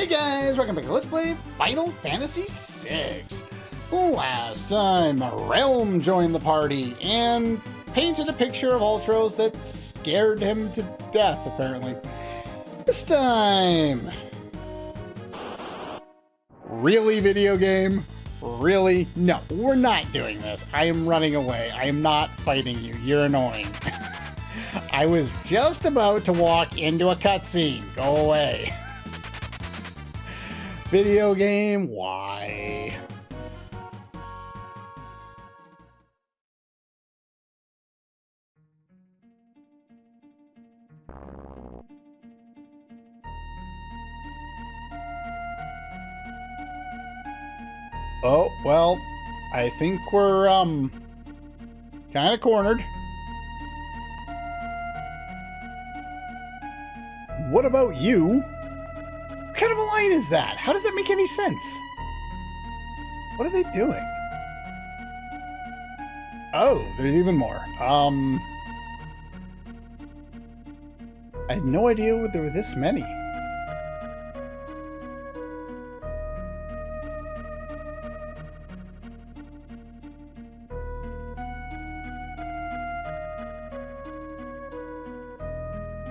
guys, welcome back to Let's Play Final Fantasy VI. Last time, Realm joined the party and painted a picture of Ultros that scared him to death, apparently. This time... Really, video game? Really? No, we're not doing this. I am running away. I am not fighting you. You're annoying. I was just about to walk into a cutscene. Go away. Video game, why? Oh, well, I think we're, kind of cornered. What about you? What kind of a line is that? How does that make any sense? What are they doing? Oh, there's even more. I had no idea there were this many.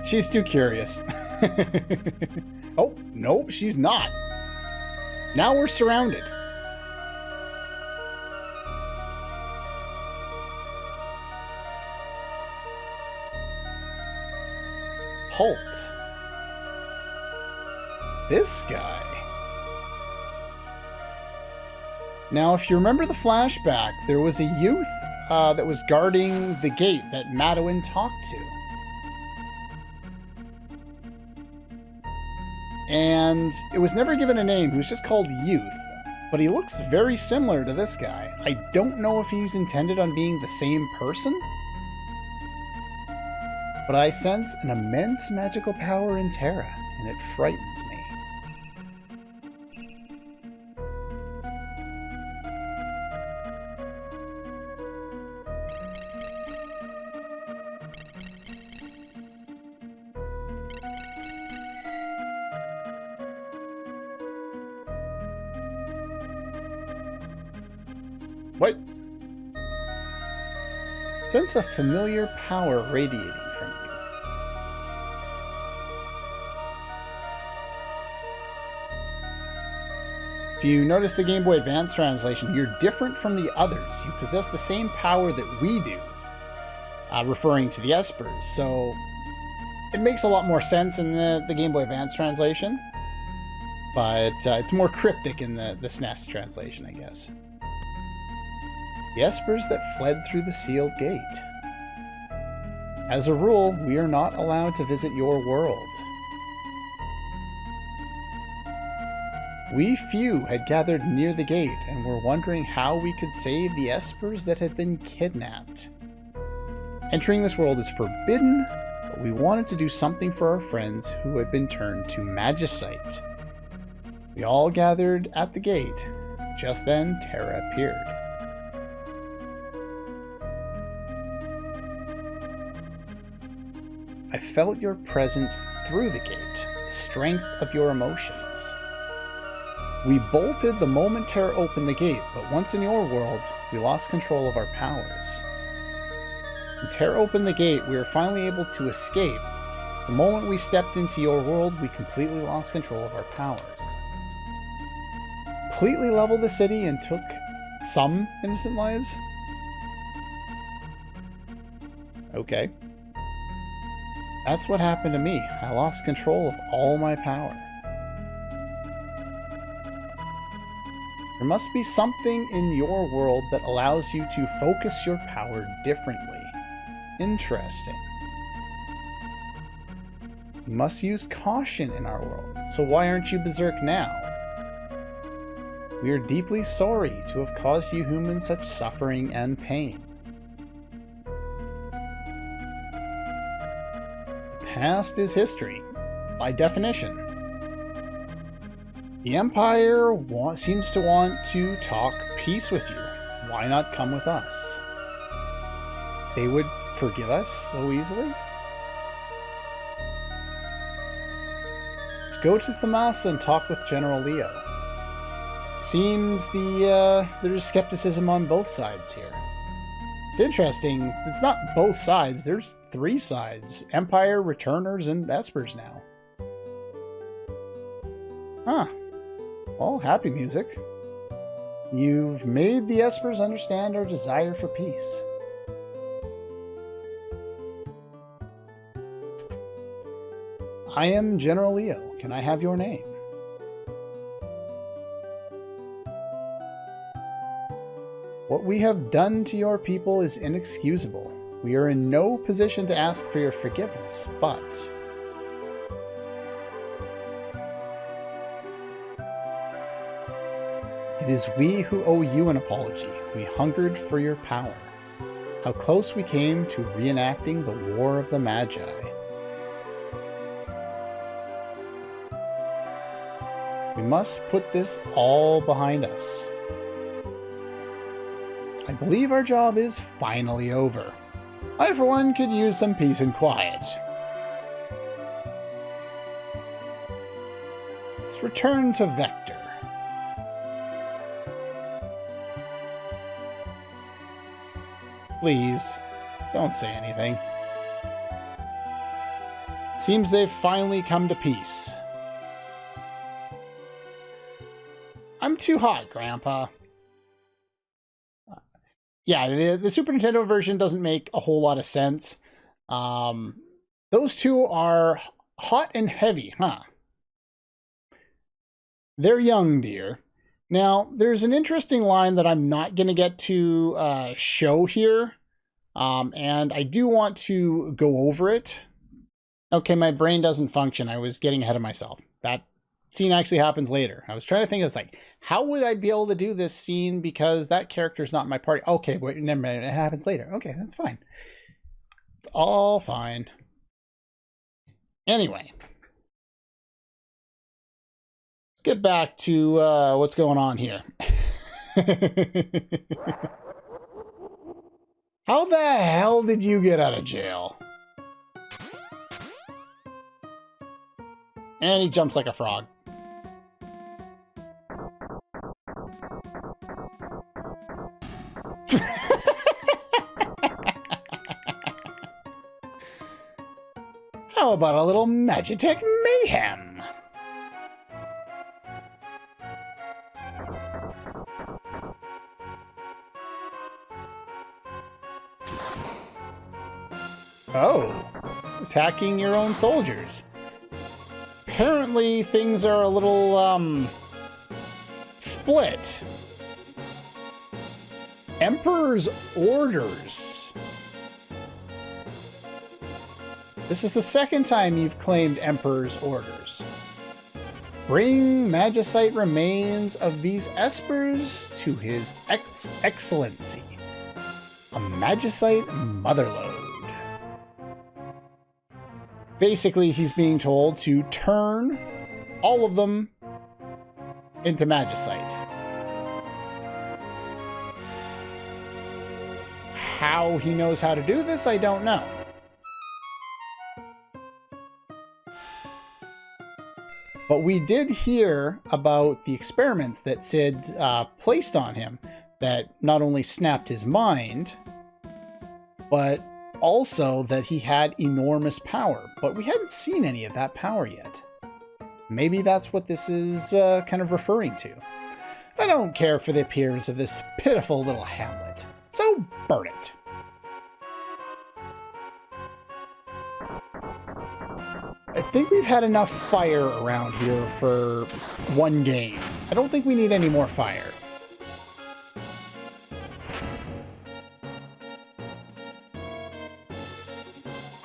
She's too curious. Oh, nope, she's not. Now we're surrounded. Halt. This guy. Now, if you remember the flashback, there was a youth that was guarding the gate that Madeline talked to. And it was never given a name. He was just called Youth. But he looks very similar to this guy. I don't know if he's intended on being the same person. But I sense an immense magical power in Terra, and it frightens me. What? Sense a familiar power radiating from you. If you notice the Game Boy Advance translation, you're different from the others. You possess the same power that we do, referring to the expers. So it makes a lot more sense in the Game Boy Advance translation, but it's more cryptic in the SNES translation, I guess. The expers that fled through the sealed gate. As a rule, we are not allowed to visit your world. We few had gathered near the gate and were wondering how we could save the expers that had been kidnapped. Entering this world is forbidden, but we wanted to do something for our friends who had been turned to magicite. We all gathered at the gate. Just then, Terra appeared. I felt your presence through the gate, the strength of your emotions. We bolted the moment Terra opened the gate, but once in your world, we lost control of our powers. When Terra opened the gate, we were finally able to escape. The moment we stepped into your world, we completely lost control of our powers. Completely leveled the city and took some innocent lives? Okay. That's what happened to me. I lost control of all my power. There must be something in your world that allows you to focus your power differently. Interesting. We must use caution in our world, so why aren't you berserk now? We are deeply sorry to have caused you humans such suffering and pain. Past is history, by definition. The Empire seems to want to talk peace with you. Why not come with us? They would forgive us so easily? It's go to Thamasa and talk with General Leo. Seems there's skepticism on both sides here. It's interesting, it's not both sides, there's 3 sides. Empire, Returners, and Espers now. Huh. Well, happy music. You've made the Espers understand our desire for peace. I am General Leo. Can I have your name? What we have done to your people is inexcusable. We are in no position to ask for your forgiveness, but... It is we who owe you an apology. We hungered for your power. How close we came to reenacting the War of the Magi. We must put this all behind us. I believe our job is finally over. I, for one, could use some peace and quiet. Let's return to Vector. Please, don't say anything. Seems they've finally come to peace. I'm too hot, Grandpa. Yeah, the Super Nintendo version doesn't make a whole lot of sense. Those two are hot and heavy, huh? They're young, dear. Now, there's an interesting line that I'm not going to get to show here, and I do want to go over it. Okay, my brain doesn't function. I was getting ahead of myself. That scene actually happens later. I was trying to think, it's like, how would I be able to do this scene because that character's not in my party? Okay, wait, never mind. It happens later. Okay, that's fine. It's all fine. Anyway. Let's get back to what's going on here. How the hell did you get out of jail? And he jumps like a frog. How about a little Magitech mayhem? Oh, attacking your own soldiers. Apparently things are a little, split. Emperor's orders. This is the second time you've claimed Emperor's orders. Bring Magicite remains of these Espers to his excellency. A Magicite motherlode. Basically, he's being told to turn all of them into Magicite. How he knows how to do this, I don't know. But we did hear about the experiments that Sid placed on him that not only snapped his mind, but also that he had enormous power, but we hadn't seen any of that power yet. Maybe that's what this is kind of referring to. I don't care for the appearance of this pitiful little hamlet, so burn it. I think we've had enough fire around here for one game. I don't think we need any more fire.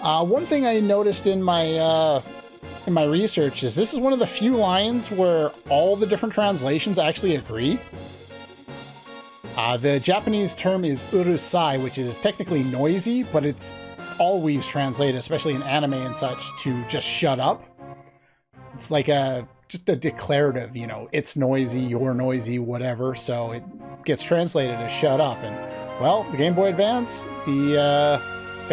One thing I noticed in my research is this is one of the few lines where all the different translations actually agree. The Japanese term is urusai, which is technically noisy, but it's always translated, especially in anime and such, to just shut up. It's like just a declarative, you know, it's noisy, you're noisy, whatever. So it gets translated as shut up. And well, the Game Boy Advance, the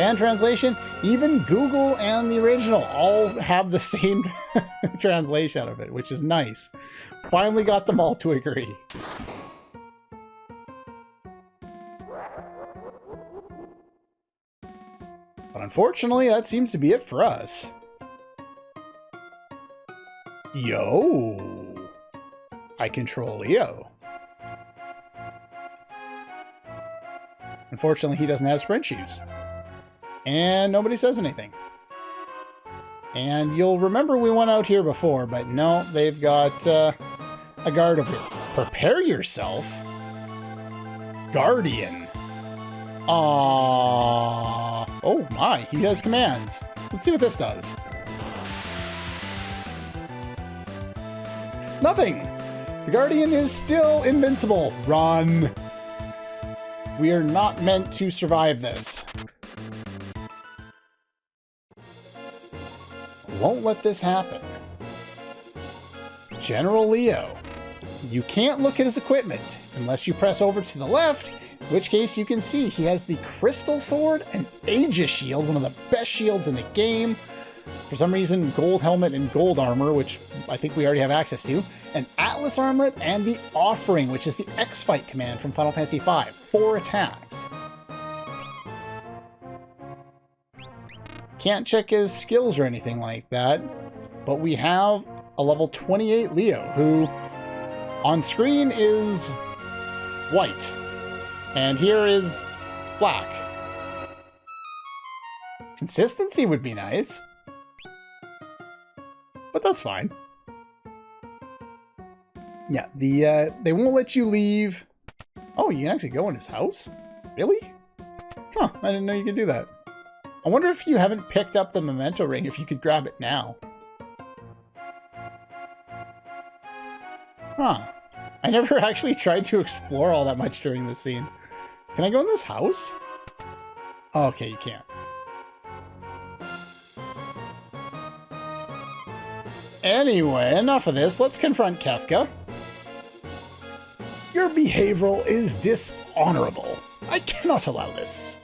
fan translation, even Google and the original all have the same translation of it, which is nice. Finally got them all to agree. But unfortunately, that seems to be it for us. Yo! I control Leo. Unfortunately, he doesn't have sprint shoes. And nobody says anything. And you'll remember we went out here before, but no, they've got a guard over here. Prepare yourself. Guardian. Oh my, he has commands. Let's see what this does. Nothing. The Guardian is still invincible. Run. We are not meant to survive this. Won't let this happen. General Leo. You can't look at his equipment unless you press over to the left, in which case you can see he has the Crystal Sword and Aegis Shield, one of the best shields in the game. For some reason, gold helmet and gold armor, which I think we already have access to, an Atlas armlet, and the Offering, which is the X-Fight command from Final Fantasy V. 4 attacks. Can't check his skills or anything like that, but we have a level 28 Leo, who on screen is white, and here is black. Consistency would be nice, but that's fine. Yeah, they won't let you leave. Oh, you can actually go in his house? Really? Huh, I didn't know you could do that. I wonder if you haven't picked up the memento ring, if you could grab it now. Huh. I never actually tried to explore all that much during this scene. Can I go in this house? Oh, okay, you can't. Anyway, enough of this. Let's confront Kefka. Your behavioral is dishonorable. I cannot allow this.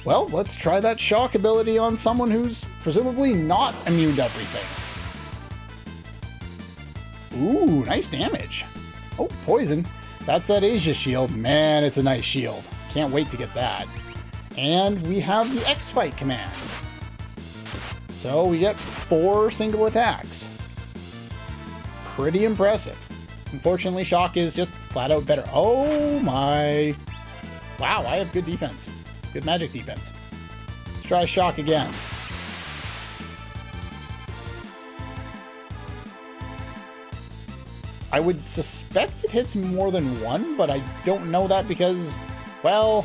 Well, let's try that shock ability on someone who's presumably not immune to everything. Ooh, nice damage. Oh, poison. That's that Aegis shield. Man, it's a nice shield. Can't wait to get that. And we have the X-Fight command. So we get 4 single attacks. Pretty impressive. Unfortunately, shock is just flat out better. Oh my. Wow, I have good defense. Good magic defense. Let's try shock again. I would suspect it hits more than one, but I don't know that because, well,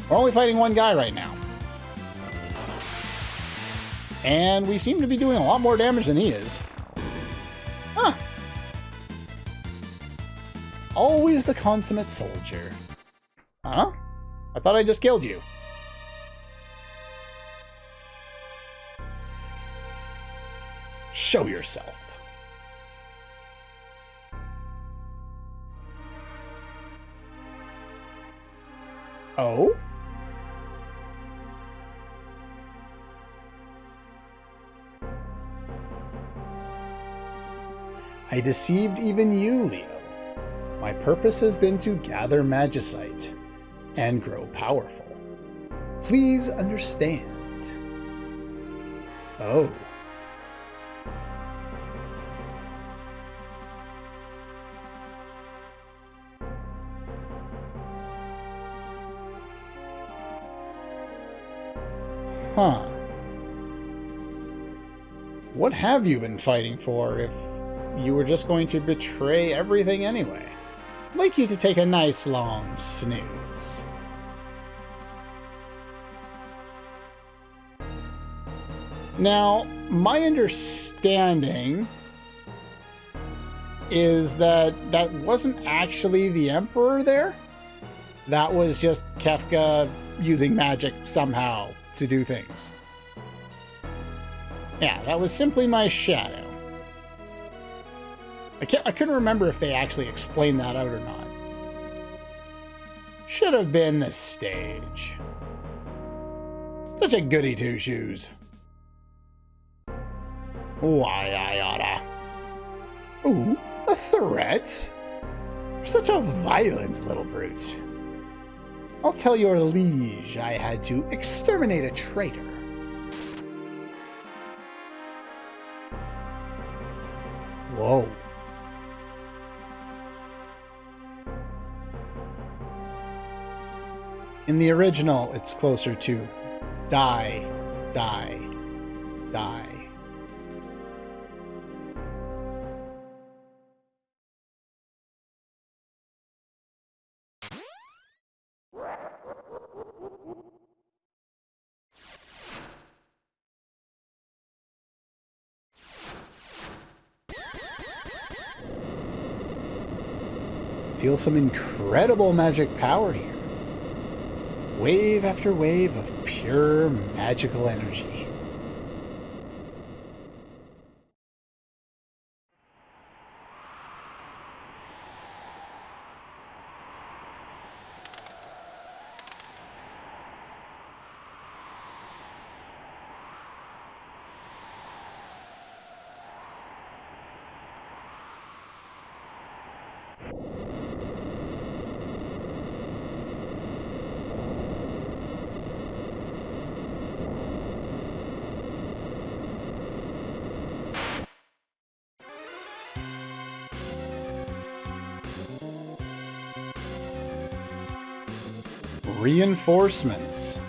we're only fighting one guy right now. And we seem to be doing a lot more damage than he is. Huh. Always the consummate soldier. Huh? I thought I just killed you. Show yourself. Oh? I deceived even you, Leo. My purpose has been to gather magicite and grow powerful. Please understand. Oh. Huh. What have you been fighting for if you were just going to betray everything anyway? I'd like you to take a nice long snooze. Now, my understanding is that that wasn't actually the Emperor there. That was just Kefka using magic somehow to do things. Yeah, that was simply my shadow. I couldn't remember if they actually explained that out or not. should have been the stage. Such a goody two-shoes. Why, I oughta. Ooh, a threat? You're such a violent little brute. I'll tell your liege I had to exterminate a traitor. Whoa. In the original, it's closer to die, die, die. Feel some incredible magic power here. Wave after wave of pure magical energy. Reinforcements.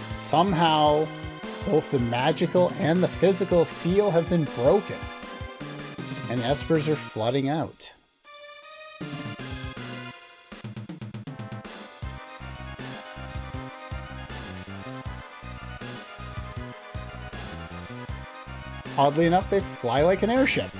Somehow, both the magical and the physical seal have been broken, and espers are flooding out. Oddly enough, they fly like an airship.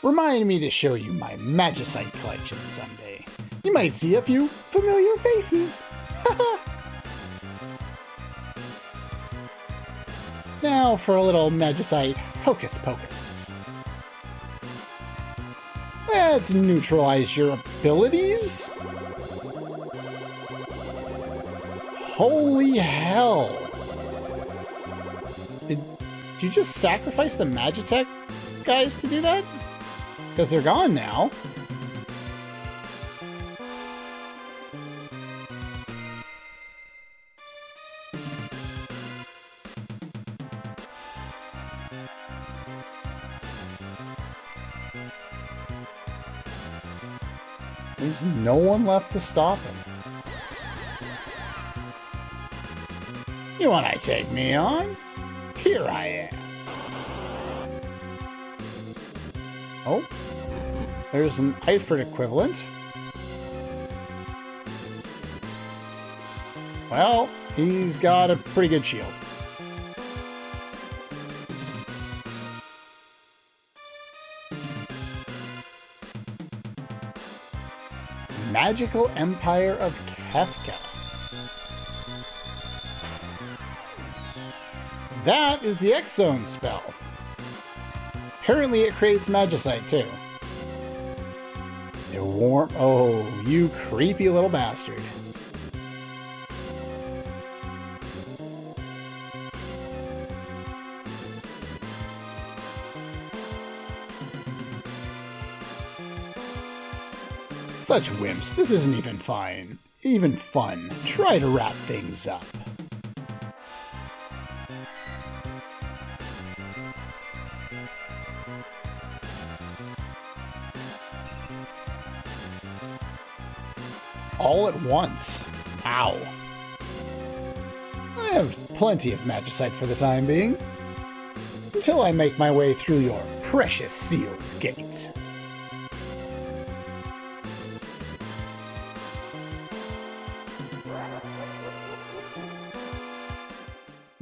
Remind me to show you my Magicite collection someday. You might see a few familiar faces. Now for a little Magicite hocus pocus. Let's neutralize your abilities. Holy hell. Did you just sacrifice the Magitech guys to do that? Because they're gone now. There's no one left to stop him. You want to take me on? Here I am. Oh. There's an Eifert equivalent. Well, he's got a pretty good shield. Magical Empire of Kefka. That is the X-Zone spell. Apparently it creates Magicite too. Warm. Oh, you creepy little bastard. Such wimps. This isn't even fun. Try to wrap things up. All at once. Ow. I have plenty of Magicite for the time being. Until I make my way through your precious sealed gate.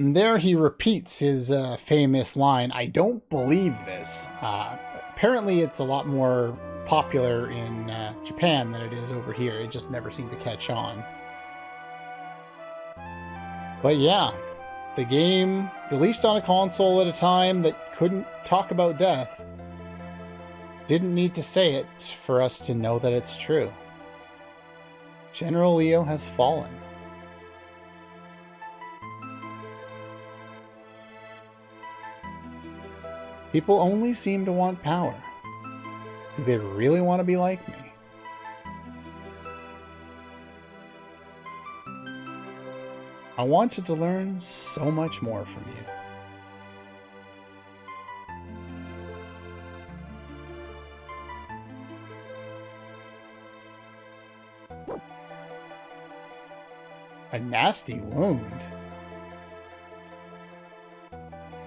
And there he repeats his famous line, "I don't believe this." Apparently it's a lot more popular in Japan than it is over here. It just never seemed to catch on. But yeah, the game released on a console at a time that couldn't talk about death didn't need to say it for us to know that it's true. General Leo has fallen. People only seem to want power. Do they really want to be like me? I wanted to learn so much more from you. A nasty wound.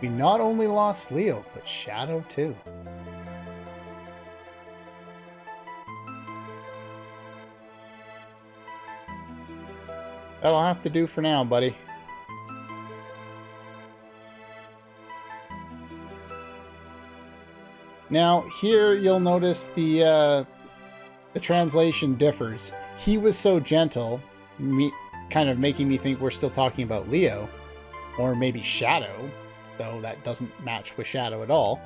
We not only lost Leo, but Shadow too. That'll have to do for now, buddy. Now, here you'll notice the translation differs. He was so gentle, kind of making me think we're still talking about Leo, or maybe Shadow, though that doesn't match with Shadow at all.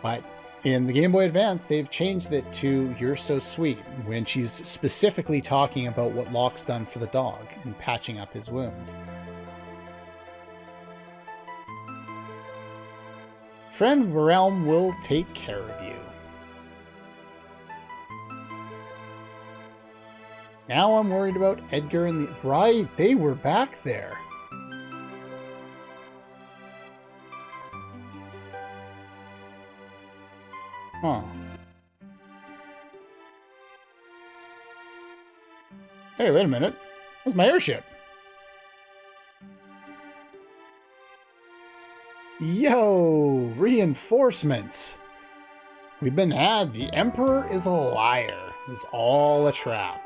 But in the Game Boy Advance, they've changed it to "You're so sweet," when she's specifically talking about what Locke's done for the dog and patching up his wound. Friend Realm will take care of you. Now I'm worried about Edgar and the... Right, they were back there. Huh. Hey, wait a minute. That's my airship. Yo, reinforcements. We've been had. The Emperor is a liar. It's all a trap.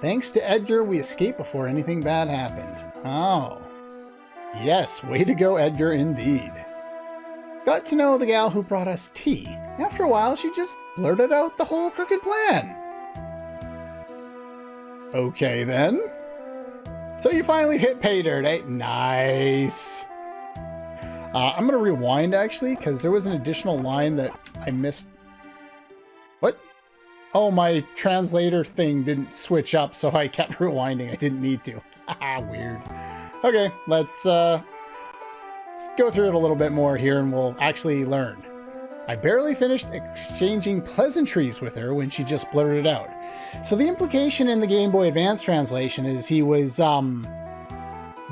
Thanks to Edgar, we escaped before anything bad happened. Oh. Yes, way to go, Edgar, indeed. Got to know the gal who brought us tea. After a while, she just blurted out the whole crooked plan. Okay, then. So you finally hit pay dirt, eh? Nice. I'm going to rewind, actually, because there was an additional line that I missed. What? Oh, my translator thing didn't switch up, so I kept rewinding. I didn't need to. Haha, weird. Okay, let's go through it a little bit more here and we'll actually learn. I barely finished exchanging pleasantries with her when she just blurted out. So the implication in the Game Boy Advance translation is he was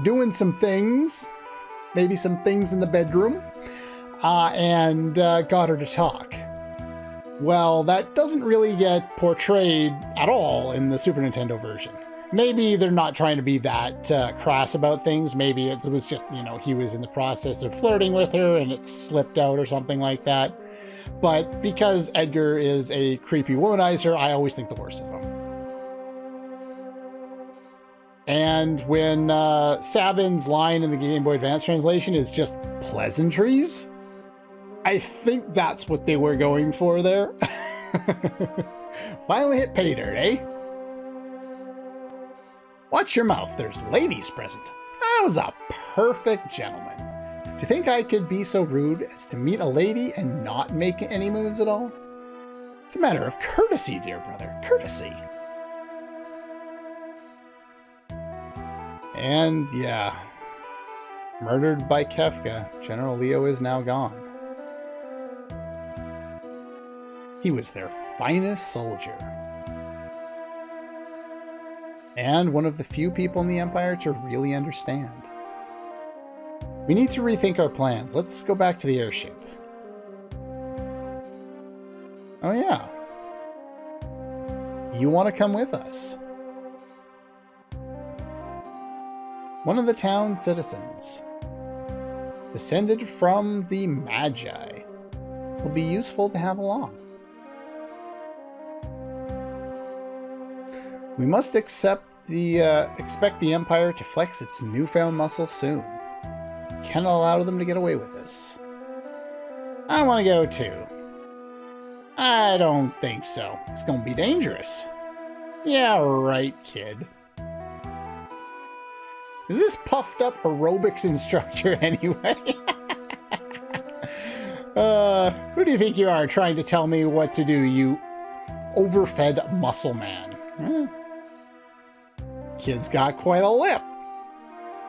doing some things, maybe some things in the bedroom, and got her to talk. Well, that doesn't really get portrayed at all in the Super Nintendo version. Maybe they're not trying to be that crass about things. Maybe it was just, you know, he was in the process of flirting with her and it slipped out or something like that. But because Edgar is a creepy womanizer, I always think the worst of him. And when Sabin's line in the Game Boy Advance translation is just pleasantries, I think that's what they were going for there. Finally hit pay dirt, eh? Watch your mouth, there's ladies present. I was a perfect gentleman. Do you think I could be so rude as to meet a lady and not make any moves at all? It's a matter of courtesy, dear brother, courtesy. And yeah, murdered by Kefka, General Leo is now gone. He was their finest soldier. And one of the few people in the Empire to really understand. We need to rethink our plans. Let's go back to the airship. Oh yeah. You want to come with us? One of the town's citizens, descended from the Magi, will be useful to have along. We must accept expect the Empire to flex its newfound muscle soon. Cannot allow them to get away with this. I want to go too. I don't think so. It's gonna be dangerous. Yeah, right, kid. Is this puffed up aerobics instructor anyway? Who do you think you are trying to tell me what to do, you overfed muscle man? Kid's got quite a lip.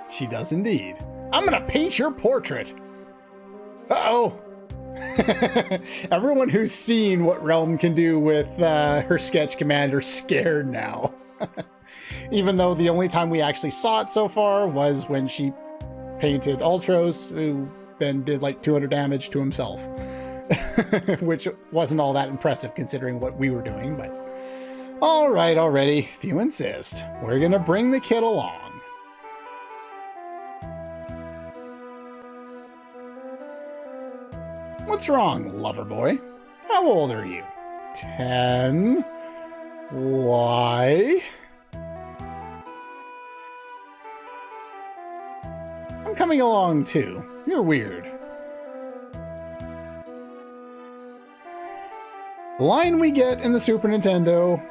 She does indeed. I'm gonna paint your portrait. Uh-oh. Everyone who's seen what Realm can do with her sketch commander's scared now. Even though the only time we actually saw it so far was when she painted Ultros, who then did like 200 damage to himself. Which wasn't all that impressive considering what we were doing, but alright already, if you insist. We're gonna bring the kid along. What's wrong, lover boy? How old are you? 10? Why? I'm coming along too. You're weird. The line we get in the Super Nintendo: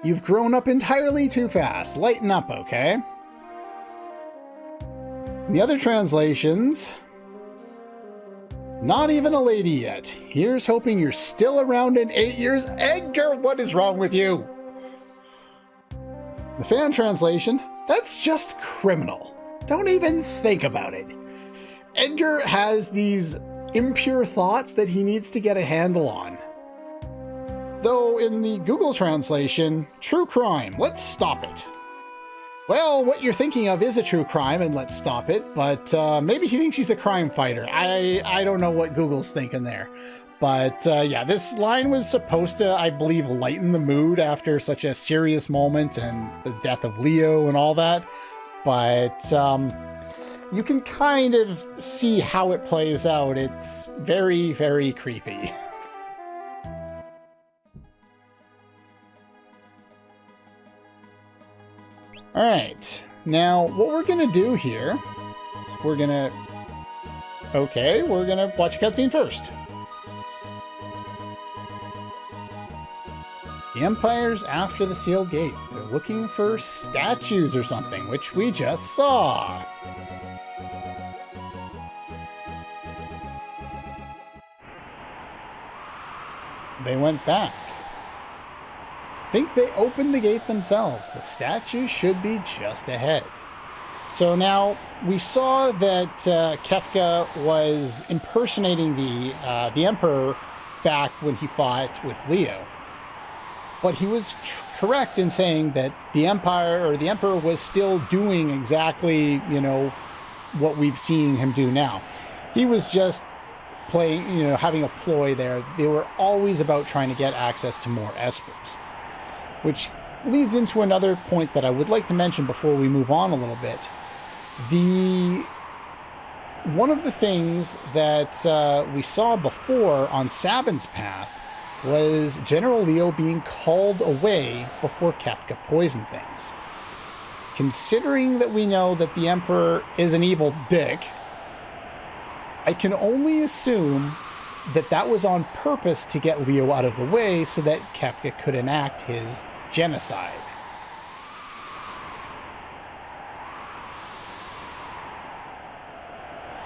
you've grown up entirely too fast. Lighten up, okay? In the other translations: not even a lady yet. Here's hoping you're still around in 8 years. Edgar, what is wrong with you? The fan translation: that's just criminal. Don't even think about it. Edgar has these impure thoughts that he needs to get a handle on. Though in the Google translation, true crime, let's stop it. Well, what you're thinking of is a true crime, and let's stop it, but maybe he thinks he's a crime fighter. I don't know what Google's thinking there. But yeah, this line was supposed to, I believe, lighten the mood after such a serious moment and the death of Leo and all that. But you can kind of see how it plays out. It's very, very creepy. Alright, now what we're gonna do here is we're gonna watch a cutscene first. The Empire's after the sealed gate. They're looking for statues or something, which we just saw. They went back. Think they opened the gate themselves. The statue should be just ahead. So now we saw that Kefka was impersonating the Emperor back when he fought with Leo. But he was correct in saying that the Empire or the Emperor was still doing exactly, what we've seen him do now. He was just playing, having a ploy there. They were always about trying to get access to more espers. Which leads into another point that I would like to mention before we move on a little bit. One of the things that we saw before on Sabin's path was General Leo being called away before Kefka poisoned things. Considering that we know that the Emperor is an evil dick, I can only assume that that was on purpose to get Leo out of the way so that Kefka could enact his genocide.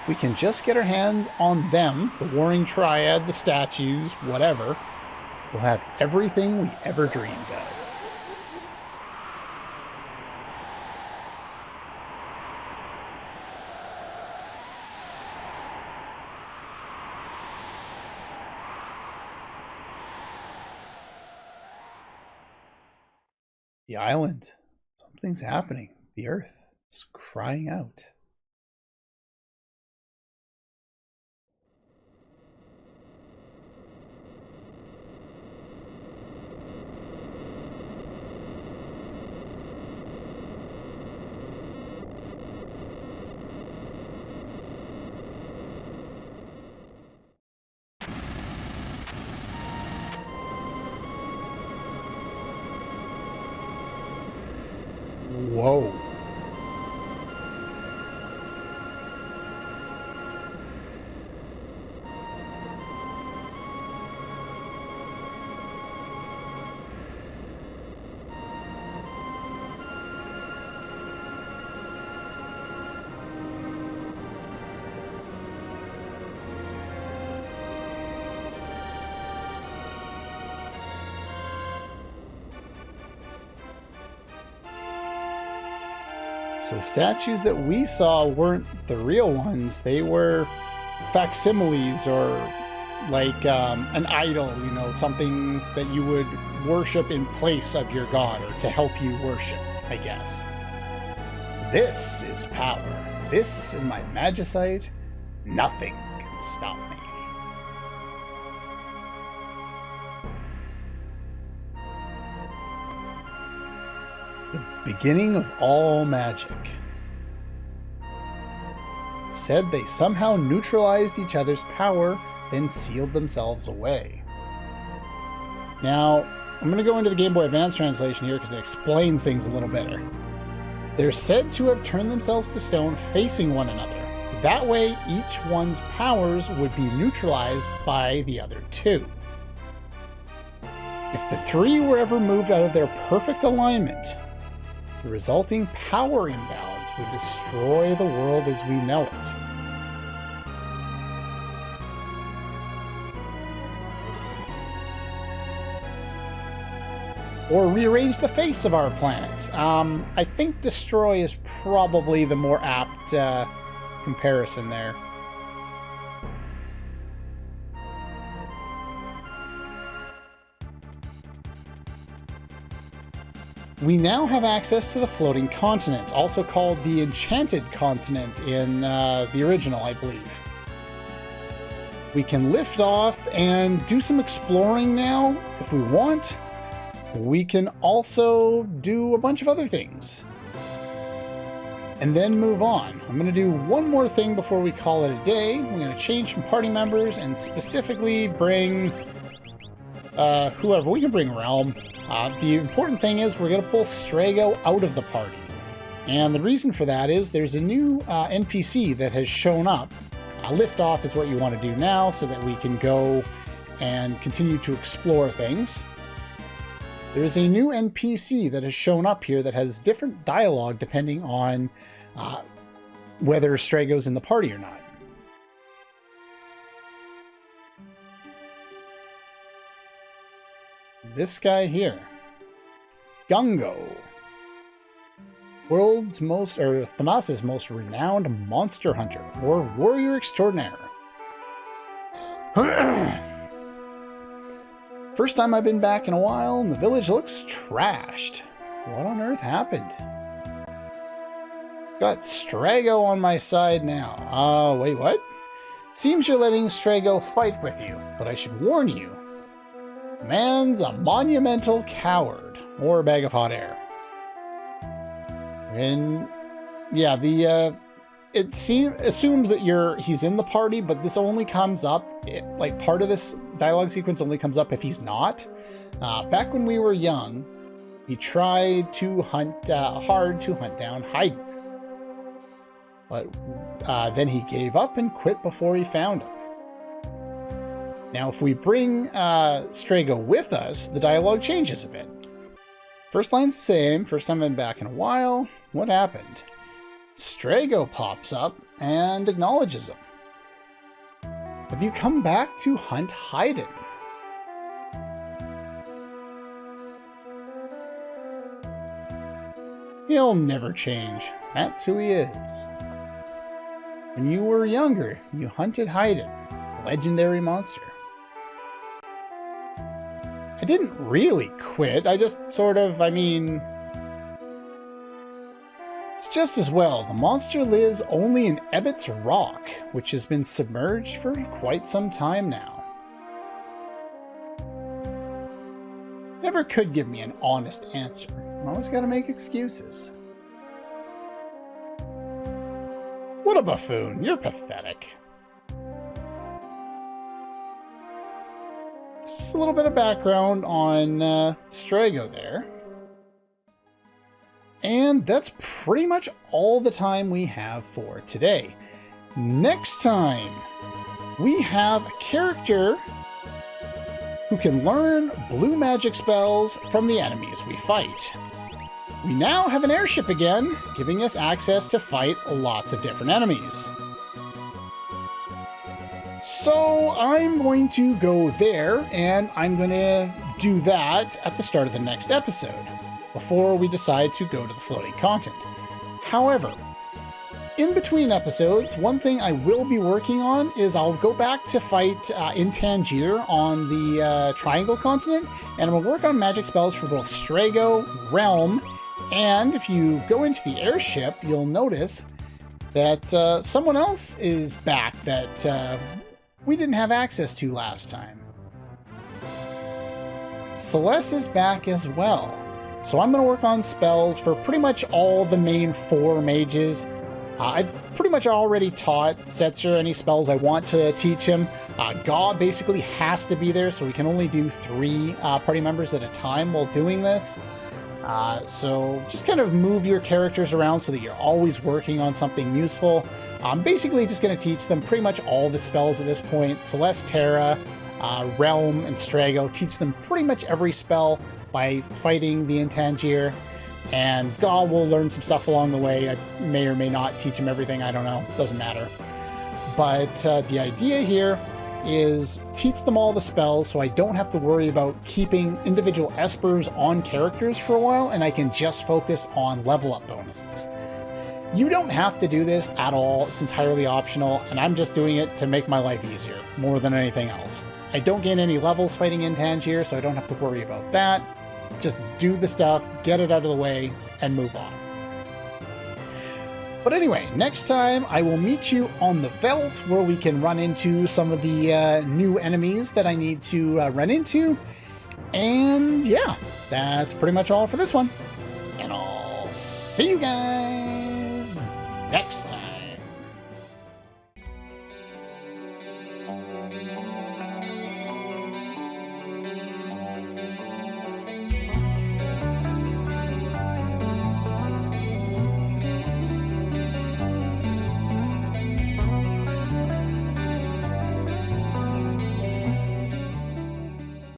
If we can just get our hands on them, the Warring Triad, the statues, whatever, we'll have everything we ever dreamed of. The island. Something's happening. The Earth is crying out. Whoa. So the statues that we saw weren't the real ones. They were facsimiles, or like an idol, you know, something that you would worship in place of your god, or to help you worship, I guess. This is power. This and my magicite, nothing can stop me. The beginning of all magic. Said they somehow neutralized each other's power, then sealed themselves away. Now, I'm going to go into the Game Boy Advance translation here because it explains things a little better. They're said to have turned themselves to stone facing one another. That way, each one's powers would be neutralized by the other two. If the three were ever moved out of their perfect alignment, the resulting power imbalance would destroy the world as we know it. Or rearrange the face of our planet. I think destroy is probably the more apt comparison there. We now have access to the floating continent, also called the Enchanted Continent in the original, I believe. We can lift off and do some exploring now if we want. We can also do a bunch of other things. And then move on. I'm going to do one more thing before we call it a day. We're going to change some party members and specifically bring whoever. We can bring Realm. The important thing is we're going to pull Strago out of the party. And the reason for that is there's a new NPC that has shown up. Liftoff is what you want to do now so that we can go and continue to explore things. There is a new NPC that has shown up here that has different dialogue depending on whether Strago's in the party or not. This guy here, Gungo, world's most, or Thamas's most renowned monster hunter, or warrior extraordinaire. First time I've been back in a while, and the village looks trashed. What on earth happened? Got Strago on my side now. Wait, what? Seems you're letting Strago fight with you, but I should warn you. Man's a monumental coward, or a bag of hot air. And yeah, it assumes that he's in the party, but this only comes up, like part of this dialogue sequence only comes up if he's not. Back when we were young, he tried to hunt hard to hunt down Haydn. But then he gave up and quit before he found him. Now, if we bring Strago with us, the dialogue changes a bit. First line's the same. First time I've been back in a while. What happened? Strago pops up and acknowledges him. Have you come back to hunt Haydn? He'll never change. That's who he is. When you were younger, you hunted Haydn, a legendary monster. I didn't really quit. I just sort of, it's just as well. The monster lives only in Ebbett's Rock, which has been submerged for quite some time now. Never could give me an honest answer. Always gotta make excuses. What a buffoon. You're pathetic. It's just a little bit of background on Strago there. And that's pretty much all the time we have for today. Next time, we have a character who can learn blue magic spells from the enemies we fight. We now have an airship again, giving us access to fight lots of different enemies. So I'm going to go there, and I'm going to do that at the start of the next episode, before we decide to go to the floating continent. However, in between episodes, one thing I will be working on is I'll go back to fight in Tangier on the Triangle continent, and I'm going to work on magic spells for both Strago, Realm, and if you go into the airship, you'll notice that someone else is back that we didn't have access to last time. Celeste is back as well. So I'm going to work on spells for pretty much all the main 4 mages. I pretty much already taught Setzer any spells I want to teach him. God basically has to be there, so we can only do 3 party members at a time while doing this. So just kind of move your characters around so that you're always working on something useful. I'm basically just going to teach them pretty much all the spells at this point. Celeste, Terra, Realm, and Strago. Teach them pretty much every spell by fighting the Intangier, and God will learn some stuff along the way. I may or may not teach him everything, I don't know, doesn't matter. But the idea here is teach them all the spells so I don't have to worry about keeping individual espers on characters for a while, and I can just focus on level up bonuses. You don't have to do this at all, it's entirely optional, and I'm just doing it to make my life easier, more than anything else. I don't gain any levels fighting in Tangier, so I don't have to worry about that. Just do the stuff, get it out of the way, and move on. But anyway, next time I will meet you on the Veldt, where we can run into some of the new enemies that I need to run into. And yeah, that's pretty much all for this one. And I'll see you guys next time.